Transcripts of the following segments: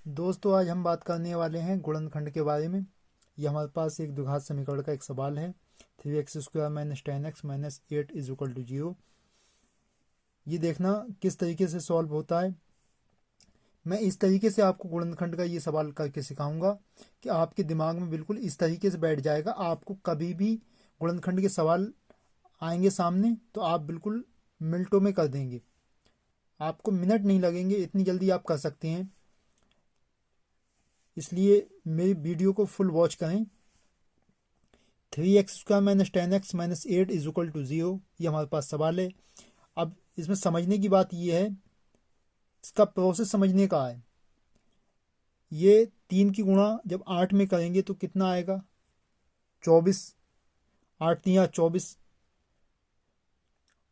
दोस्तों आज हम बात करने वाले हैं गुणनखंड के बारे में। ये हमारे पास एक द्विघात समीकरण का एक सवाल है। 3x² minus 10x minus 8 is equal to 0। ये देखना किस तरीके से सॉल्व होता है। मैं इस तरीके से आपको गुणनखंड का ये सवाल करके सिखाऊंगा कि आपके दिमाग में बिल्कुल इस तरीके से बैठ जाएगा। आपको कभी भी गुणनखंड के सवाल आएंगे सामने तो आप बिल्कुल मिनटों में कर देंगे। आपको मिनट नहीं लगेंगे, इतनी जल्दी आप कर सकते हैं। इसलिए मेरी वीडियो को फुल वॉच करें। 3x² minus 10x minus 8 is equal to 0, ये हमारे पास सवाल है। अब इसमें समझने की बात ये है, इसका प्रोसेस समझने का है। ये 3 की गुणा जब 8 में करेंगे तो कितना आएगा? 24। 8 3 24,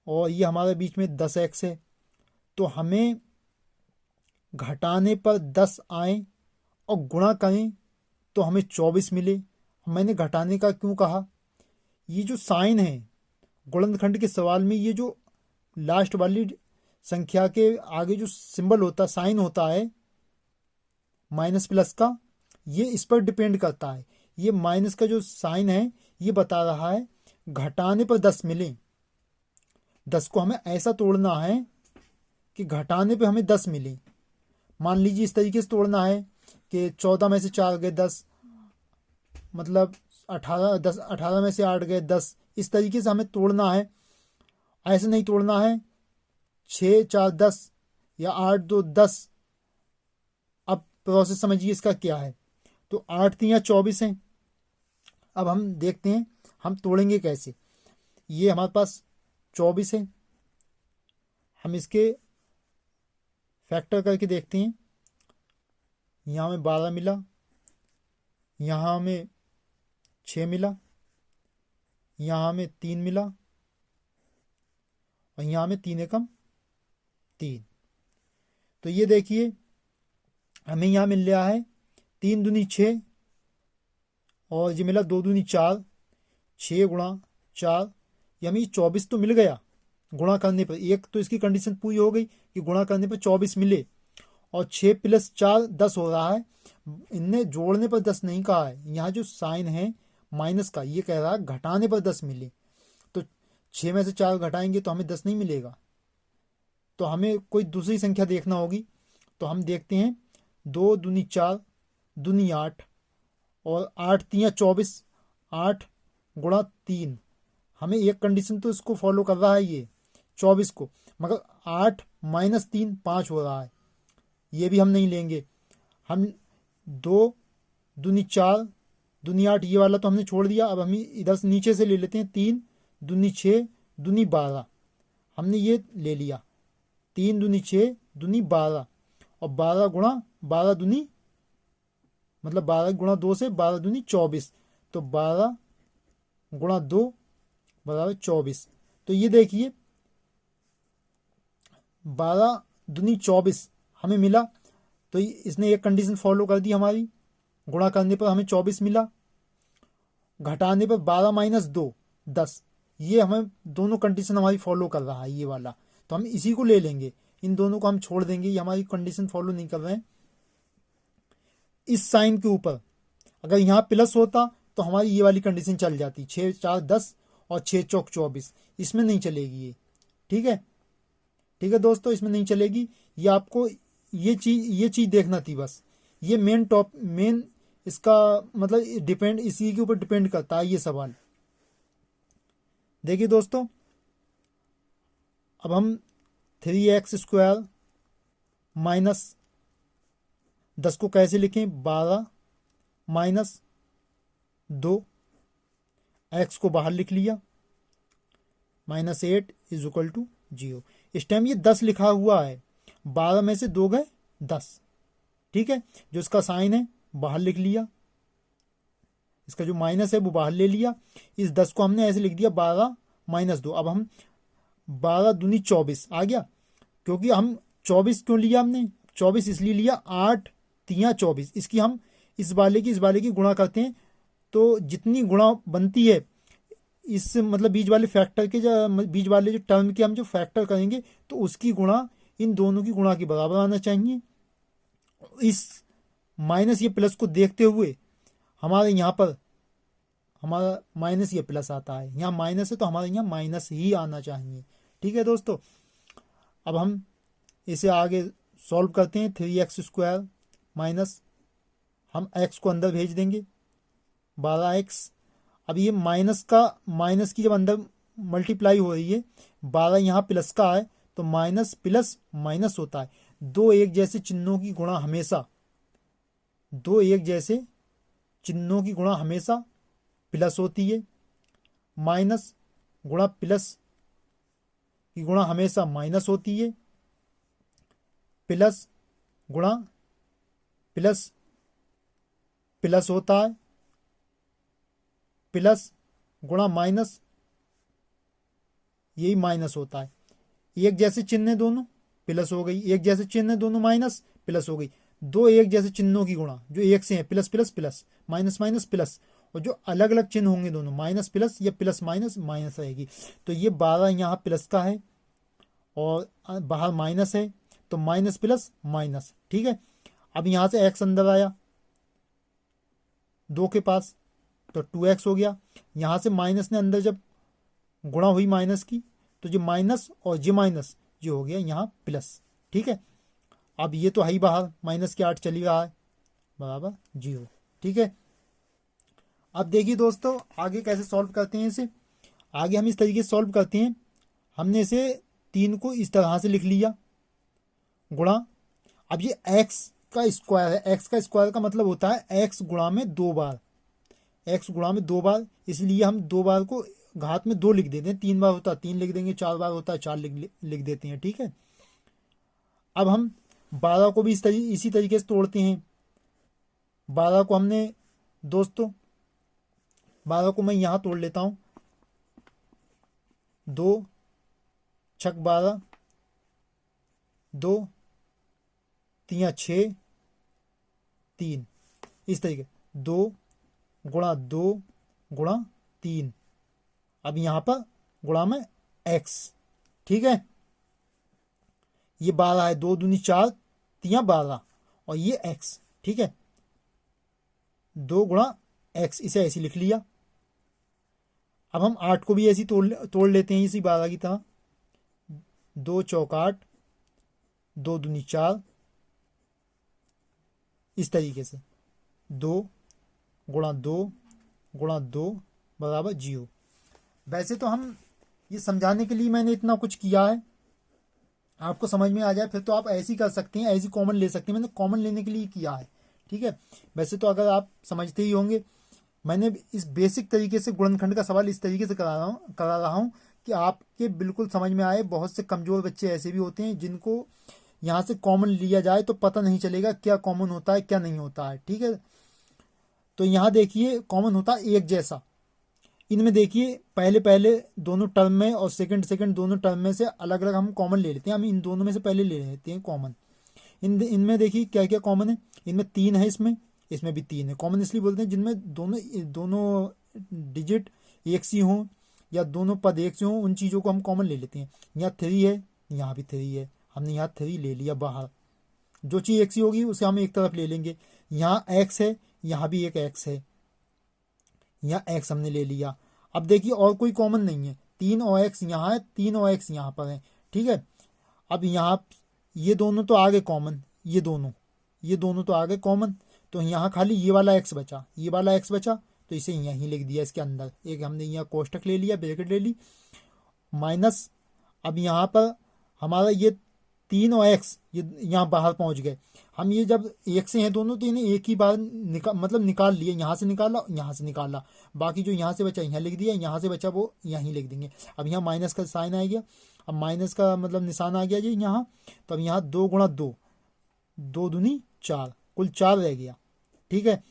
और ये हमारे बीच में 10x है। तो हमें घटाने पर 10 आए और गुणा करें तो हमें 24 मिले। मैंने घटाने का क्यों कहा? ये जो साइन है गुणनखंड के सवाल में, ये जो लास्ट वाली संख्या के आगे जो सिंबल होता है, साइन होता है माइनस प्लस का, ये इस पर डिपेंड करता है। ये माइनस का जो साइन है ये बता रहा है घटाने पर 10 मिले। 10 को हमें ऐसा तोड़ना है कि घटाने पे हमें 10 मिले। मान लीजिए इस तरीके से तोड़ना है कि 14 में से 4 गए 10, मतलब 18, 10, 18 में से 8 गए 10। इस तरीके से हमें तोड़ना है, ऐसे नहीं तोड़ना है 6 4 10 या 8 2 10। अब प्रोसेस समझिए इसका क्या है। तो 8 3 24 है। अब हम देखते हैं हम तोड़ेंगे कैसे। ये हमारे पास 24 है, हम इसके फैक्टर करके देखते हैं। यहाँ हमें 12 मिला, यहाँ हमें 6 मिला, यहाँ हमें 3 मिला, और यहाँ हमें 3 एकम 3। तो ये देखिए हमें यहाँ मिल रहा है 3 दूनी 6, और ये मिला 2 दूनी 4, 6 गुणा 4, ये हमें 24 तो मिल गया गुणा करने पर। एक तो इसकी कंडीशन पूरी हो गई कि गुणा करने पर 24 मिले, और 6 प्लस 4 10 हो रहा है। इनने जोड़ने पर 10 नहीं कहा है, यहाँ जो साइन है माइनस का ये कह रहा है घटाने पर 10 मिले। तो 6 में से 4 घटाएंगे तो हमें 10 नहीं मिलेगा, तो हमें कोई दूसरी संख्या देखना होगी। तो हम देखते हैं 2 दूनी 4 दूनी 8, और 8 3 24, 8 गुणा 3। हमें एक कंडीशन तो इसको फॉलो कर रहा है ये 24 को, मगर 8 माइनस 3 5 हो रहा है, ये भी हम नहीं लेंगे। हम 2 दूनी 4 दूनी 8, ये वाला तो हमने छोड़ दिया। अब हम इधर से नीचे से ले लेते हैं 3 दूनी 6 दूनी 12, हमने ये ले लिया। 3 दूनी 6 दूनी 12, और 12 गुणा 12 दूनी, मतलब 12 गुणा 2 से 12 दूनी 24। तो 12 गुणा 2 बराबर 24। तो ये देखिए 12 दूनी 24 हमें मिला। तो इसने एक कंडीशन फॉलो कर दी हमारी, गुणा करने पर हमें 24 मिला, घटाने पर 12 माइनस 2 10। ये हमें दोनों कंडीशन हमारी फॉलो कर रहा है ये वाला, तो हम इसी को ले लेंगे। इन दोनों को हम छोड़ देंगे, ये हमारी कंडीशन फॉलो नहीं कर रहे हैं। इस साइन के ऊपर अगर यहाँ प्लस होता तो हमारी ये वाली कंडीशन चल जाती, 6 4 10 और 6 चौक 24। इसमें नहीं चलेगी ये, ठीक है। ठीक है दोस्तों, इसमें नहीं चलेगी। ये आपको ये चीज देखना थी बस। ये मेन इसका मतलब डिपेंड इसी के ऊपर डिपेंड करता है ये सवाल। देखिए दोस्तों, अब हम 3x² माइनस 10 को कैसे लिखें? 12 माइनस 2, x को बाहर लिख लिया, माइनस 8 इज इक्वल टू 0। इस टाइम ये 10 लिखा हुआ है, 12 में से 2 गए 10, ठीक है। जो इसका साइन है बाहर लिख लिया, इसका जो माइनस है वो बाहर ले लिया। इस 10 को हमने ऐसे लिख दिया 12 माइनस 2। अब हम 12 दूनी 24 आ गया, क्योंकि हम 24 क्यों लिया हमने? 24 इसलिए लिया 8 3 24। इसकी हम इस वाले की गुणा करते हैं, तो जितनी गुणा बनती है इस मतलब बीच वाले फैक्टर के, जो बीच वाले जो टर्म के हम जो फैक्टर करेंगे तो उसकी गुणा इन दोनों की गुणा के बराबर आना चाहिए। इस माइनस ये प्लस को देखते हुए हमारे यहाँ पर हमारा माइनस ये प्लस आता है। यहाँ माइनस है तो हमारे यहाँ माइनस ही आना चाहिए। ठीक है दोस्तों, अब हम इसे आगे सॉल्व करते हैं। 3x² माइनस, हम x को अंदर भेज देंगे 12x। अब ये माइनस की जब अंदर मल्टीप्लाई हो रही है, 12 यहाँ प्लस का है तो माइनस प्लस माइनस होता है। दो एक जैसे चिन्हों की गुणा हमेशा प्लस होती है। माइनस गुणा प्लस की गुणा हमेशा माइनस होती है। प्लस गुणा प्लस प्लस होता है। प्लस गुणा माइनस यही माइनस होता है। एक जैसे चिन्ह दोनों प्लस हो गई, एक जैसे चिन्ह दोनों माइनस प्लस हो गई। दो एक जैसे चिन्हों की गुणा जो एक से है, plus plus plus, minus minus plus, और जो अलग अलग चिन्ह होंगे दोनों माइनस प्लस या प्लस माइनस माइनस रहेगी। तो ये 12 यहाँ प्लस का है और बाहर माइनस है तो माइनस प्लस माइनस। ठीक है, अब यहाँ से x अंदर आया 2 के पास तो 2x हो गया। यहाँ से माइनस ने अंदर जब गुणा हुई माइनस की तो जो माइनस और जो माइनस जो हो गया यहाँ प्लस। ठीक है, अब ये तो है ही बाहर, माइनस के 8 चली रहा है बराबर 0। ठीक है, अब देखिए दोस्तों आगे कैसे सॉल्व करते हैं इसे। आगे हम इस तरीके से सॉल्व करते हैं। हमने इसे 3 को इस तरह से लिख लिया गुणा, अब ये x का स्क्वायर है। x का स्क्वायर का मतलब होता है x गुणा में 2 बार, x गुणा में 2 बार, इसलिए हम 2 बार को घात में 2 लिख देते हैं। 3 बार होता है 3 लिख देंगे, 4 बार होता है 4 लिख देते हैं। ठीक है, अब हम 12 को भी इसी तरीके से तोड़ते हैं। 12 को हमने दोस्तों 12 को मैं यहाँ तोड़ लेता हूँ। 2 छक 12, 2 3 6 3, इस तरीके 2 गुणा 2 गुणा 3। अब यहाँ पर गुणा में x। ठीक है, ये 12 है, 2 दूनी 4 3 12 और ये x। ठीक है, 2 गुणा x, इसे ऐसे लिख लिया। अब हम 8 को भी ऐसी तोड़ लेते हैं इसी 12 की तरह। 2 चौक 8, 2 दूनी 4, इस तरीके से 2 गुणा 2 गुणा 2 बराबर 0। वैसे तो हम ये समझाने के लिए मैंने इतना कुछ किया है, आपको समझ में आ जाए फिर तो आप ऐसी कर सकते हैं, ऐसी कॉमन ले सकते हैं। मैंने कॉमन लेने के लिए किया है। ठीक है, वैसे तो अगर आप समझते ही होंगे, मैंने इस बेसिक तरीके से गुणनखंड का सवाल इस तरीके से करा रहा हूँ कि आपके बिल्कुल समझ में आए। बहुत से कमज़ोर बच्चे ऐसे भी होते हैं जिनको यहाँ से कॉमन लिया जाए तो पता नहीं चलेगा क्या कॉमन होता है क्या नहीं होता है। ठीक है, तो यहाँ देखिए कॉमन होता है एक जैसा। इनमें देखिए पहले दोनों टर्म में और सेकंड दोनों टर्म में से अलग अलग हम कॉमन ले लेते हैं। हम इन दोनों में से पहले ले लेते हैं कॉमन। इनमें देखिए क्या क्या कॉमन है। इनमें 3 है, इसमें भी 3 है। कॉमन इसलिए बोलते हैं जिनमें दोनों डिजिट एक सी हों या दोनों पद एक से हों, उन चीज़ों को हम कॉमन ले लेते हैं। यहाँ 3 है, यहाँ भी 3 है, हमने यहाँ 3 ले लिया बाहर। जो चीज़ एक सी होगी उसे हम एक तरफ ले लेंगे। यहाँ x है, यहाँ भी एक x है, यहाँ x हमने ले लिया। अब देखिए और कोई कॉमन नहीं है। 3 और x यहाँ है, 3 और x यहाँ पर है। ठीक है, अब यहाँ ये दोनों तो आ गए कॉमन, ये दोनों तो आ गए कॉमन। तो यहाँ खाली ये वाला x बचा, ये वाला x बचा, तो इसे यहीं लिख दिया। इसके अंदर एक हमने यहाँ कोष्टक ले लिया, ब्रैकेट ले ली, माइनस। अब यहाँ पर हमारा ये 3 और x ये यहाँ बाहर पहुँच गए। हम ये जब एक से हैं दोनों तो इन्हें एक ही बार निकाल लिए। यहाँ से निकाला, यहाँ से निकाला, बाकी जो यहाँ से बचा यहाँ लिख दिया, यहाँ से बचा वो यहीं लिख देंगे। अब यहाँ माइनस का साइन आ गया, अब माइनस का मतलब निशान आ गया जी यहाँ। तो अब यहाँ 2 गुणा 2, 2 दूनी 4, कुल 4 रह गया। ठीक है,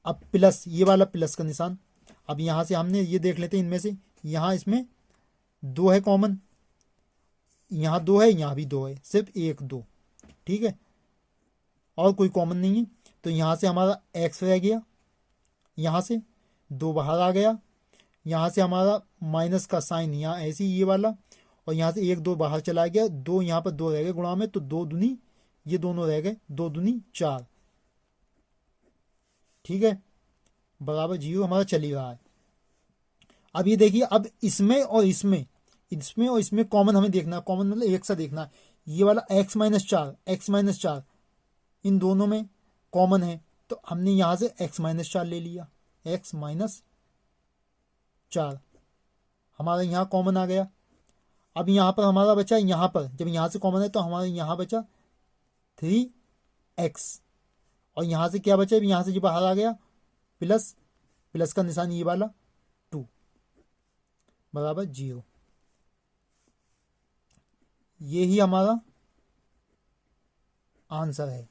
अब प्लस, ये वाला प्लस का निशान। अब यहाँ से हमने ये देख लेते हैं इनमें से, यहाँ इसमें 2 है कॉमन, यहाँ 2 है, यहाँ भी 2 है, सिर्फ 1 2। ठीक है, और कोई कॉमन नहीं है। तो यहाँ से हमारा x रह गया, यहाँ से 2 बाहर आ गया, यहाँ से हमारा माइनस का साइन यहाँ ऐसे ही ये वाला, और यहाँ से 1 2 बाहर चला गया, 2 यहाँ पर 2 रह गए गुणा में, तो 2 दूनी ये दोनों रह गए, 2 दूनी 4। ठीक है, बराबर 0 हमारा चल ही रहा है। अब ये देखिए, अब इसमें और इसमें कॉमन हमें देखना है, कॉमन मतलब एक सा देखना है। ये वाला x-4 इन दोनों में कॉमन है, तो हमने यहाँ से x-4 ले लिया, x-4 हमारा यहाँ कॉमन आ गया। अब यहाँ पर हमारा बचा, यहाँ पर जब यहाँ से कॉमन है तो हमारा यहाँ बचा 3x, और यहाँ से क्या बचा, यहाँ से जो बाहर आ गया प्लस, प्लस का निशान ये वाला 2 बराबर 0। ये ही हमारा आंसर है।